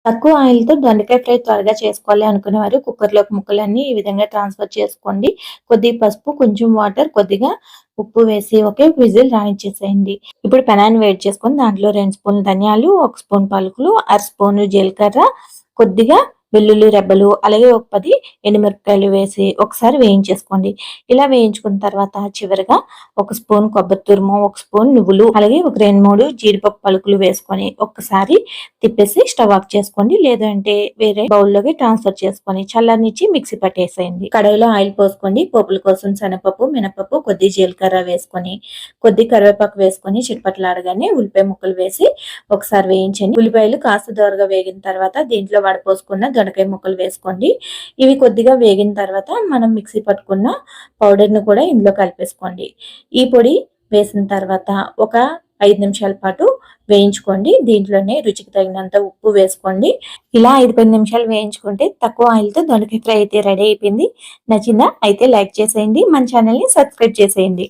తక్కువ ఆయిల్‌తో దొండకాయ ఫ్రై త్వరగా చేసుకోవాలి అనుకునేవారు కుక్కర్‌లోకి ముక్కలన్నీ ఈ విధంగా ట్రాన్స్‌ఫర్ చేసుకోండి. కొద్దిగా పసుపు, కొంచెం వాటర్, కొద్దిగా ఉప్పు వేసి ఒకే విజిల్ రానిచ్చేసేయండి. ఇప్పుడు పెనాన్ని వేడి చేసుకొని దాంట్లో 2 స్పూన్లు ధనియాలు, 1 స్పూన్ పలుకులు, అర స్పూను జీలకర్ర, కొద్దిగా వెల్లుల్లి రెబ్బలు, అలాగే ఒక 10 ఎండుమిరపకాయలు వేసి ఒకసారి వేయించేసుకోండి. ఇలా వేయించుకున్న తర్వాత చివరగా 1 స్పూన్ కొబ్బరి తురుము, 1 స్పూన్ నువ్వులు, అలాగే ఒక 2, 3 జీడిపప్పు పలుకులు వేసుకొని ఒక్కసారి తిప్పేసి స్టవ్ ఆఫ్ చేసుకోండి. లేదంటే వేరే బౌల్‌లోకి ట్రాన్స్‌ఫర్ చేసుకొని చల్లనిచ్చి మిక్సీ పట్టేసేయండి. కడాయిలో ఆయిల్ పోసుకోండి. పోపుల కోసం శనగపప్పు, మినపప్పు, కొద్దిగా జీలకర్ర వేసుకొని, కొద్దిగా కరివేపాకు వేసుకొని చిటపటలాడగానే ఉల్లిపాయ ముక్కలు వేసి ఒకసారి వేయించండి. ఉల్లిపాయలు కాస్త దోరగా వేగిన తర్వాత దీంట్లో వడపోసుకున్న దొండకాయ ముక్కలు వేసుకోండి. ఇవి కొద్దిగా వేగిన తర్వాత మనం మిక్సీ పట్టుకున్న పౌడర్‌ని కూడా ఇందులో కలిపేసుకోండి. ఈ పొడి వేసిన తర్వాత ఒక 5 నిమిషాల పాటు వేయించుకోండి. దీంట్లోనే రుచికి తగినంత ఉప్పు వేసుకోండి. ఇలా 5, 10 నిమిషాలు వేయించుకుంటే తక్కువ ఆయిల్‌తో దొండకాయ ఫ్రై అయితే రెడీ అయిపోయింది. నచ్చిందా? అయితే లైక్ చేసేయండి. మన ఛానల్‌ని సబ్స్క్రైబ్ చేసేయండి.